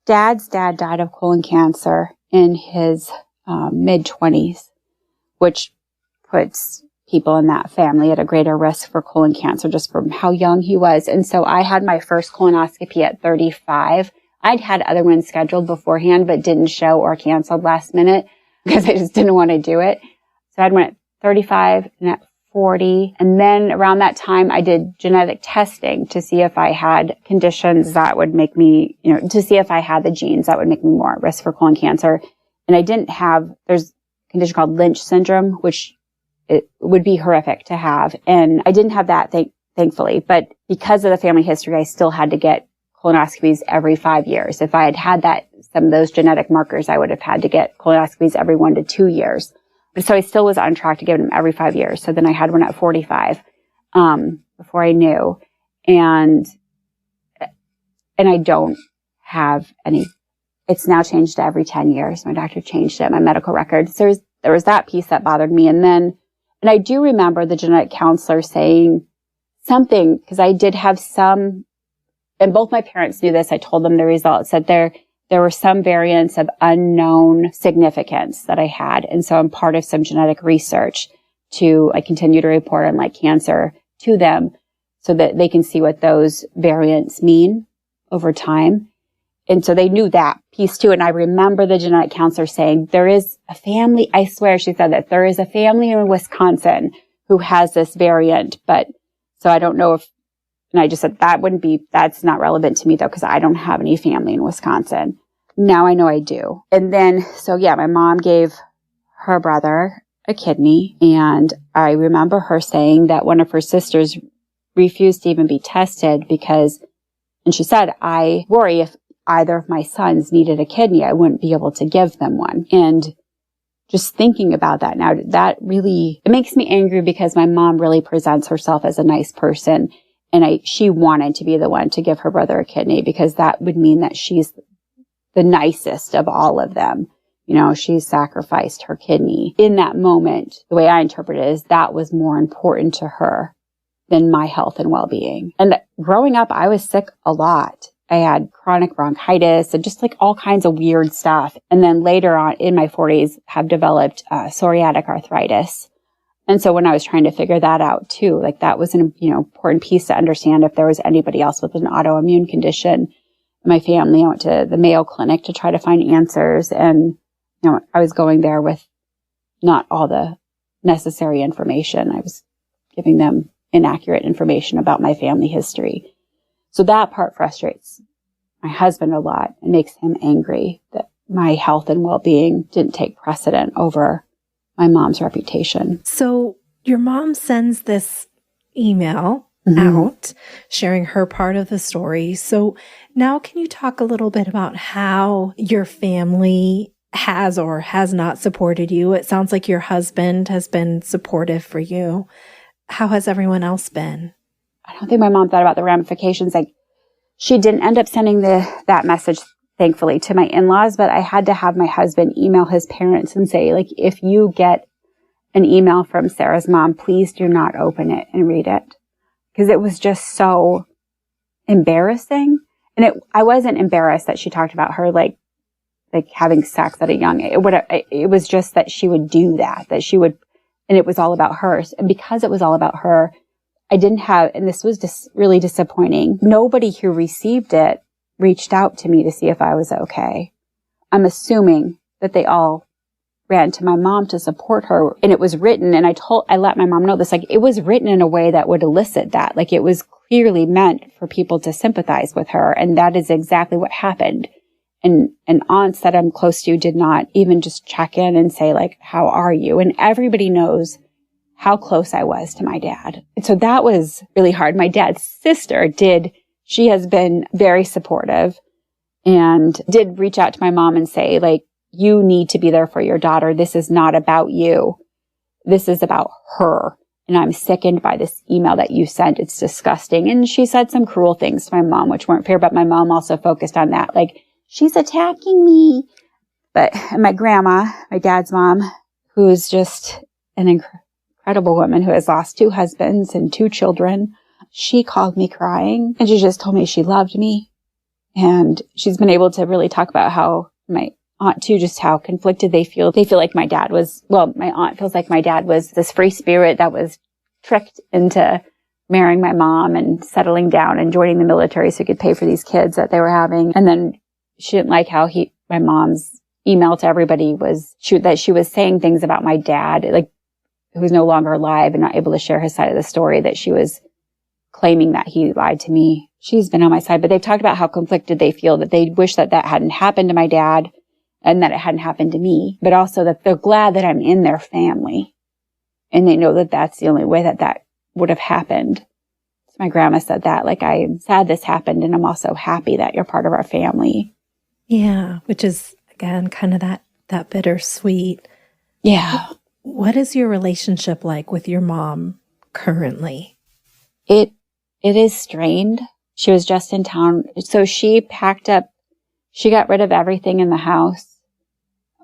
dad's dad died of colon cancer in his mid-20s, which puts people in that family at a greater risk for colon cancer just from how young he was. And so I had my first colonoscopy at 35. I'd had other ones scheduled beforehand, but didn't show or canceled last minute because I just didn't want to do it. So I had one at 35 and at 40. And then around that time, I did genetic testing to see if I had conditions that would make me, to see if I had the genes that would make me more at risk for colon cancer. And I didn't have, there's a condition called Lynch syndrome, which it would be horrific to have. And I didn't have that, thankfully. But because of the family history, I still had to get colonoscopies every 5 years. If I had had some of those genetic markers, I would have had to get colonoscopies every 1 to 2 years. But so I still was on track to give them every 5 years. So then I had one at 45. before I knew. And I don't have any, it's now changed every 10 years. My doctor changed it, my medical records. There was that piece that bothered me. And I do remember the genetic counselor saying something, because I did have some, and both my parents knew this. I told them the results, that there were some variants of unknown significance that I had. And so I'm part of some genetic research I continue to report on cancer to them so that they can see what those variants mean over time. And so they knew that piece too. And I remember the genetic counselor saying, there is a family, I swear she said that there is a family in Wisconsin who has this variant. But so I don't know if, and I just said, that's not relevant to me though, because I don't have any family in Wisconsin. Now I know I do. And then, so yeah, my mom gave her brother a kidney. And I remember her saying that one of her sisters refused to even be tested because, and she said, I worry if either of my sons needed a kidney, I wouldn't be able to give them one. And just thinking about that now, that really, it makes me angry because my mom really presents herself as a nice person. And she wanted to be the one to give her brother a kidney because that would mean that she's the nicest of all of them. She sacrificed her kidney. In that moment, the way I interpret it is that was more important to her than my health and well-being. And growing up, I was sick a lot. I had chronic bronchitis and just all kinds of weird stuff. And then later on in my 40s, have developed psoriatic arthritis. And so when I was trying to figure that out too, that was an important piece to understand if there was anybody else with an autoimmune condition. In my family, I went to the Mayo Clinic to try to find answers. And I was going there with not all the necessary information. I was giving them inaccurate information about my family history. So that part frustrates my husband a lot. It makes him angry that my health and well-being didn't take precedent over my mom's reputation. So your mom sends this email out sharing her part of the story. So now can you talk a little bit about how your family has or has not supported you? It sounds like your husband has been supportive for you. How has everyone else been? I don't think my mom thought about the ramifications. She didn't end up sending that message, thankfully, to my in-laws, but I had to have my husband email his parents and say, if you get an email from Sarah's mom, please do not open it and read it. Because it was just so embarrassing. And I wasn't embarrassed that she talked about her, having sex at a young age. It was just that she would do that she would, and it was all about her. And because it was all about her, I didn't have, and this was just really disappointing. Nobody who received it reached out to me to see if I was okay. I'm assuming that they all ran to my mom to support her. And it was written, and I let my mom know this, it was written in a way that would elicit that. It was clearly meant for people to sympathize with her. And that is exactly what happened. And aunts that I'm close to did not even just check in and say, how are you? And everybody knows how close I was to my dad. And so that was really hard. My dad's sister she has been very supportive and did reach out to my mom and say, you need to be there for your daughter. This is not about you. This is about her. And I'm sickened by this email that you sent. It's disgusting. And she said some cruel things to my mom, which weren't fair, but my mom also focused on that. She's attacking me. But my grandma, my dad's mom, who is just an incredible woman who has lost 2 husbands and 2 children, she called me crying and she just told me she loved me. And she's been able to really talk about how my aunt too, just how conflicted they feel. They feel like my aunt feels like my dad was this free spirit that was tricked into marrying my mom and settling down and joining the military so he could pay for these kids that they were having. And then she didn't like how my mom's email to everybody was that she was saying things about my dad, who's no longer alive and not able to share his side of the story, that she was claiming that he lied to me. She's been on my side, but they've talked about how conflicted they feel, that they wish that hadn't happened to my dad and that it hadn't happened to me, but also that they're glad that I'm in their family. And they know that that's the only way that would have happened. So my grandma said that, I'm sad this happened and I'm also happy that you're part of our family. Yeah, which is, again, kind of that bittersweet. Yeah. What is your relationship like with your mom currently? It is strained. She was just in town. So she packed up, she got rid of everything in the house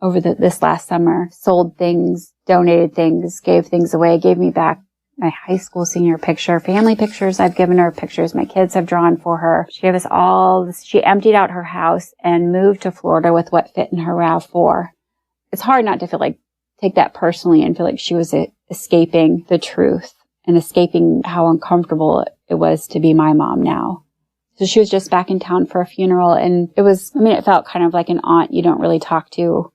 over this last summer, sold things, donated things, gave things away, gave me back my high school senior picture, family pictures. I've given her pictures my kids have drawn for her. She gave us all this. She emptied out her house and moved to Florida with what fit in her RAV4. It's hard not to feel like, take that personally and feel like she was escaping the truth and escaping how uncomfortable it was to be my mom now. So she was just back in town for a funeral, and it felt kind of like an aunt you don't really talk to,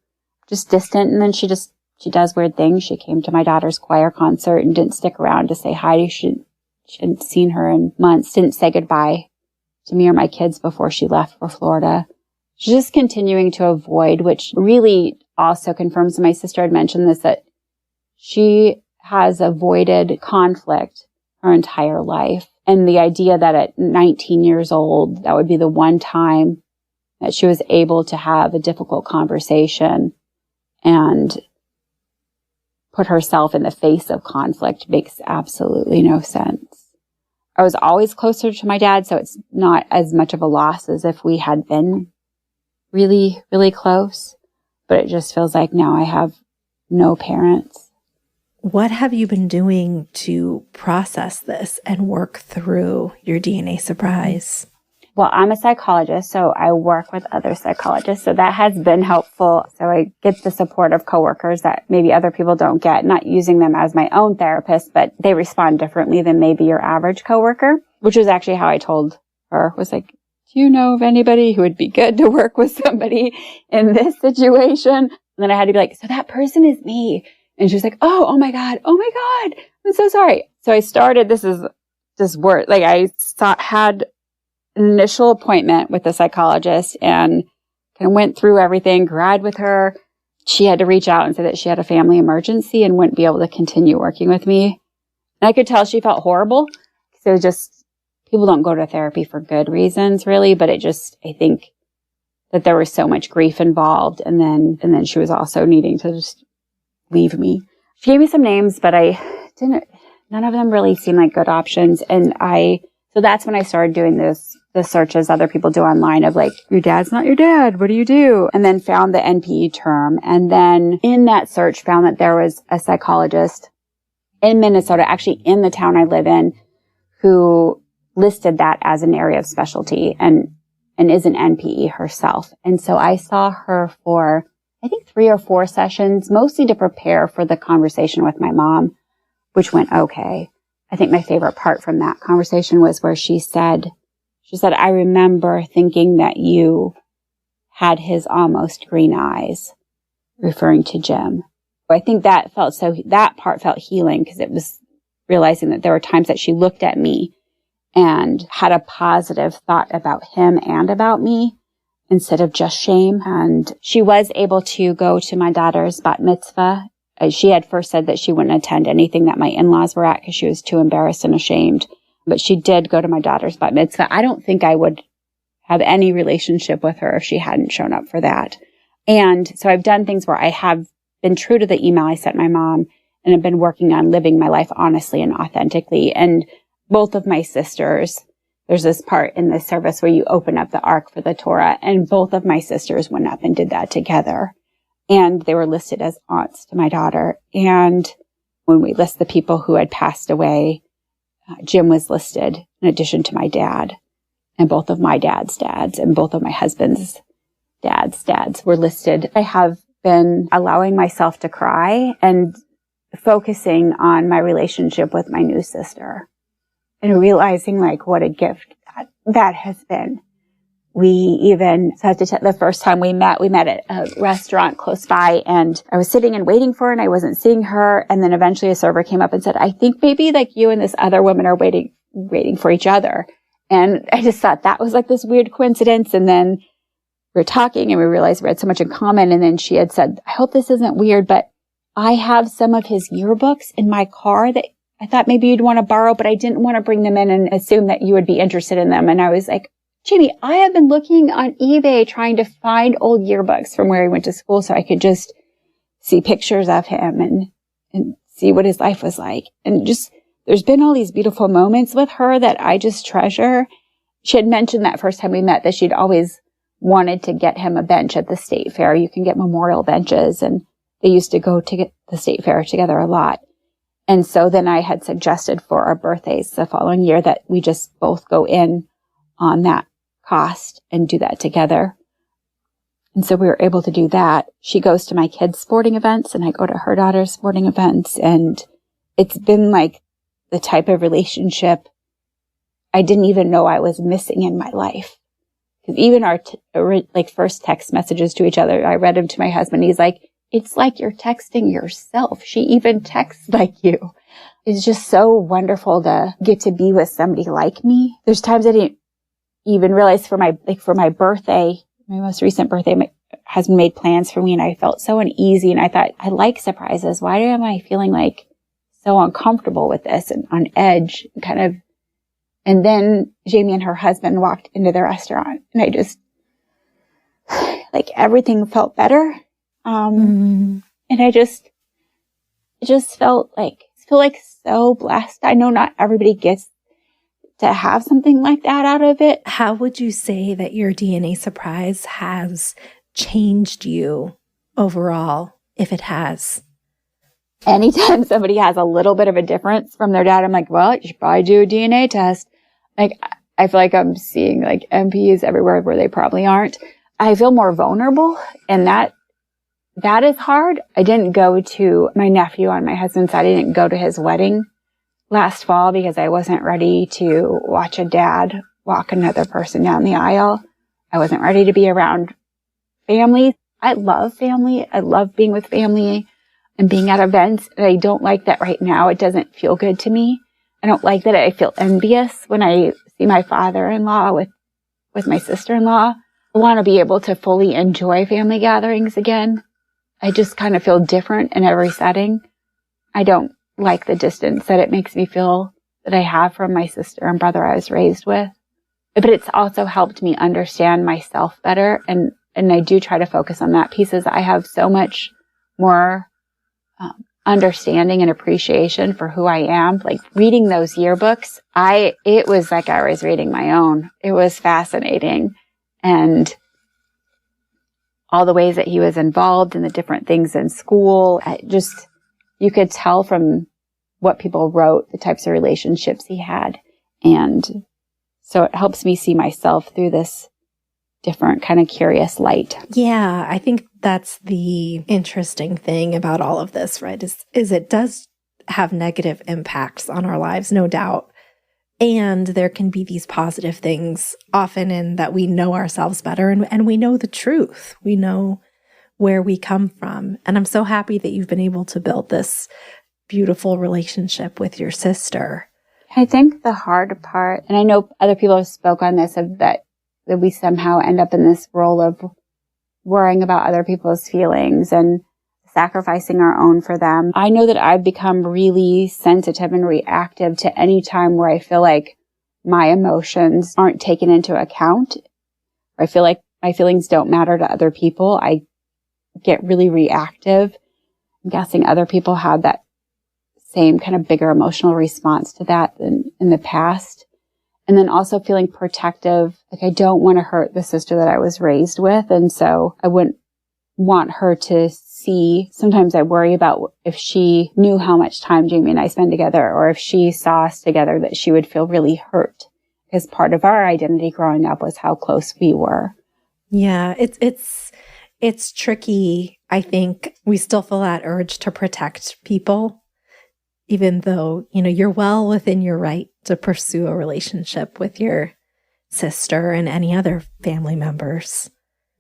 just distant. And then she does weird things. She came to my daughter's choir concert and didn't stick around to say hi. She hadn't seen her in months, didn't say goodbye to me or my kids before she left for Florida. She's just continuing to avoid, which really also confirms, my sister had mentioned this, that she has avoided conflict her entire life. And the idea that at 19 years old, that would be the one time that she was able to have a difficult conversation and put herself in the face of conflict makes absolutely no sense. I was always closer to my dad, so it's not as much of a loss as if we had been really, really close. But it just feels like now I have no parents. What have you been doing to process this and work through your DNA surprise? Well, I'm a psychologist, so I work with other psychologists. So that has been helpful. So I get the support of coworkers that maybe other people don't get, not using them as my own therapist, but they respond differently than maybe your average coworker, which was actually how I told her, was like, do you know of anybody who would be good to work with somebody in this situation? And then I had to be like, so that person is me. And she was like, oh my God, I'm so sorry. So I started, this is just word, like I had an initial appointment with the psychologist and kind of went through everything, cried with her. She had to reach out and say that she had a family emergency and wouldn't be able to continue working with me. And I could tell she felt horrible. So people don't go to therapy for good reasons, really, but I think that there was so much grief involved. And then she was also needing to just leave me. She gave me some names, but none of them really seemed like good options. And so that's when I started doing the searches other people do online of like, your dad's not your dad. What do you do? And then found the NPE term. And then in that search found that there was a psychologist in Minnesota, actually in the town I live in, who listed that as an area of specialty and is an NPE herself. And so I saw her for, I think 3 or 4 sessions, mostly to prepare for the conversation with my mom, which went okay. I think my favorite part from that conversation was where she said, I remember thinking that you had his almost green eyes, referring to Jim. I think that part felt healing, because it was realizing that there were times that she looked at me and had a positive thought about him and about me instead of just shame. And she was able to go to my daughter's bat mitzvah. She had first said that she wouldn't attend anything that my in-laws were at because she was too embarrassed and ashamed. But she did go to my daughter's bat mitzvah. I don't think I would have any relationship with her if she hadn't shown up for that. And so I've done things where I have been true to the email I sent my mom and have been working on living my life honestly and authentically. And both of my sisters, there's this part in this service where you open up the Ark for the Torah, and both of my sisters went up and did that together. And they were listed as aunts to my daughter. And when we list the people who had passed away, Jim was listed in addition to my dad, and both of my dad's dads and both of my husband's dads were listed. I have been allowing myself to cry and focusing on my relationship with my new sister and realizing like what a gift that has been. The first time we met at a restaurant close by, and I was sitting and waiting for her and I wasn't seeing her. And then eventually a server came up and said, I think maybe like you and this other woman are waiting for each other. And I just thought that was like this weird coincidence. And then we were talking and we realized we had so much in common. And then she had said, I hope this isn't weird, but I have some of his yearbooks in my car that I thought maybe you'd want to borrow, but I didn't want to bring them in and assume that you would be interested in them. And I was like, Jamie, I have been looking on eBay trying to find old yearbooks from where he went to school so I could just see pictures of him and see what his life was like. And just there's been all these beautiful moments with her that I just treasure. She had mentioned that first time we met that she'd always wanted to get him a bench at the state fair. You can get memorial benches, and they used to go to the state fair together a lot. And so then I had suggested for our birthdays the following year that we just both go in on that cost and do that together. And so we were able to do that. She goes to my kids' sporting events and I go to her daughter's sporting events. And it's been like the type of relationship I didn't even know I was missing in my life. Because even our first text messages to each other, I read them to my husband. He's like, it's like you're texting yourself. She even texts like you. It's just so wonderful to get to be with somebody like me. There's times I didn't even realize for my birthday, my most recent birthday, my husband made plans for me and I felt so uneasy. And I thought, I like surprises. Why am I feeling like so uncomfortable with this and on edge and then Jamie and her husband walked into the restaurant and I just, like, everything felt better. And I just feel like so blessed. I know not everybody gets to have something like that out of it. How would you say that your DNA surprise has changed you overall, if it has? Anytime somebody has a little bit of a difference from their dad, I'm like, well, you should probably do a DNA test. Like, I feel like I'm seeing like MPs everywhere where they probably aren't. I feel more vulnerable, and that is hard. I didn't go to my nephew on my husband's side. I didn't go to his wedding last fall because I wasn't ready to watch a dad walk another person down the aisle. I wasn't ready to be around family. I love family. I love being with family and being at events. And I don't like that right now. It doesn't feel good to me. I don't like that. I feel envious when I see my father-in-law with my sister-in-law. I want to be able to fully enjoy family gatherings again. I just kind of feel different in every setting. I don't like the distance that it makes me feel that I have from my sister and brother I was raised with. But it's also helped me understand myself better. And I do try to focus on that piece as I have so much more understanding and appreciation for who I am. Like reading those yearbooks, it was like I was reading my own. It was fascinating. And all the ways that he was involved in the different things in school, you could tell from what people wrote, the types of relationships he had. And so it helps me see myself through this different kind of curious light. Yeah, I think that's the interesting thing about all of this, right? Is it does have negative impacts on our lives, no doubt. And there can be these positive things often in that we know ourselves better and we know the truth. We know where we come from. And I'm so happy that you've been able to build this beautiful relationship with your sister. I think the hard part, and I know other people have spoke on this, of that we somehow end up in this role of worrying about other people's feelings and sacrificing our own for them. I know that I've become really sensitive and reactive to any time where I feel like my emotions aren't taken into account, or I feel like my feelings don't matter to other people. I get really reactive. I'm guessing other people have that same kind of bigger emotional response to that than in the past. And then also feeling protective. Like I don't want to hurt the sister that I was raised with. And so I wouldn't want her to see. Sometimes I worry about if she knew how much time Jamie and I spend together, or if she saw us together, that she would feel really hurt. Because part of our identity growing up was how close we were. Yeah, it's tricky. I think we still feel that urge to protect people, even though, you're well within your right to pursue a relationship with your sister and any other family members.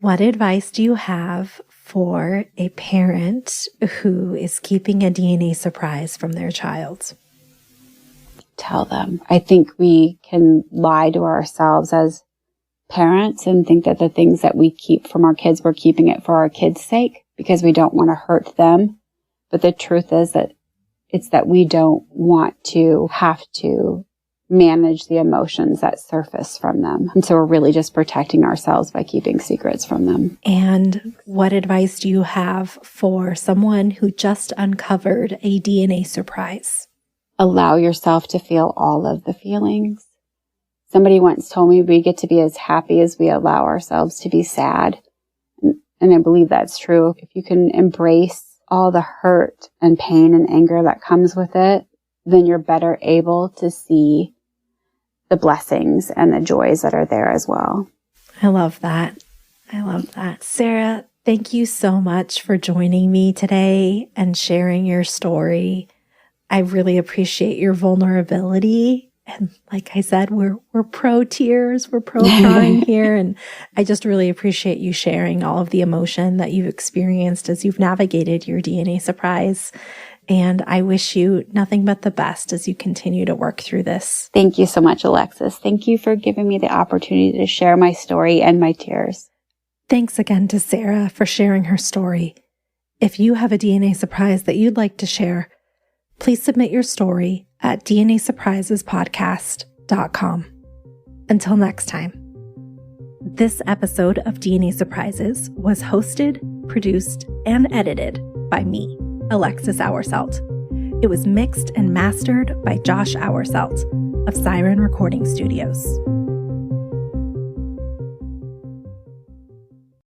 What advice do you have for a parent who is keeping a DNA surprise from their child? Tell them. I think we can lie to ourselves as parents and think that the things that we keep from our kids, we're keeping it for our kids' sake because we don't want to hurt them. But the truth is that it's that we don't want to have to manage the emotions that surface from them. And so we're really just protecting ourselves by keeping secrets from them. And what advice do you have for someone who just uncovered a DNA surprise? allow yourself to feel all of the feelings. Somebody once told me we get to be as happy as we allow ourselves to be sad. And I believe that's true. If you can embrace all the hurt and pain and anger that comes with it, then you're better able to see the blessings and the joys that are there as well. I love that. I love that. Sarah, thank you so much for joining me today and sharing your story. I really appreciate your vulnerability. And like I said, we're pro tears, we're pro crying here. And I just really appreciate you sharing all of the emotion that you've experienced as you've navigated your DNA surprise. And I wish you nothing but the best as you continue to work through this. Thank you so much, Alexis. Thank you for giving me the opportunity to share my story and my tears. Thanks again to Sarah for sharing her story. If you have a DNA surprise that you'd like to share, please submit your story at dnasurprisespodcast.com. Until next time. This episode of DNA Surprises was hosted, produced, and edited by me, Alexis Auerselt. It was mixed and mastered by Josh Auerselt of Siren Recording Studios.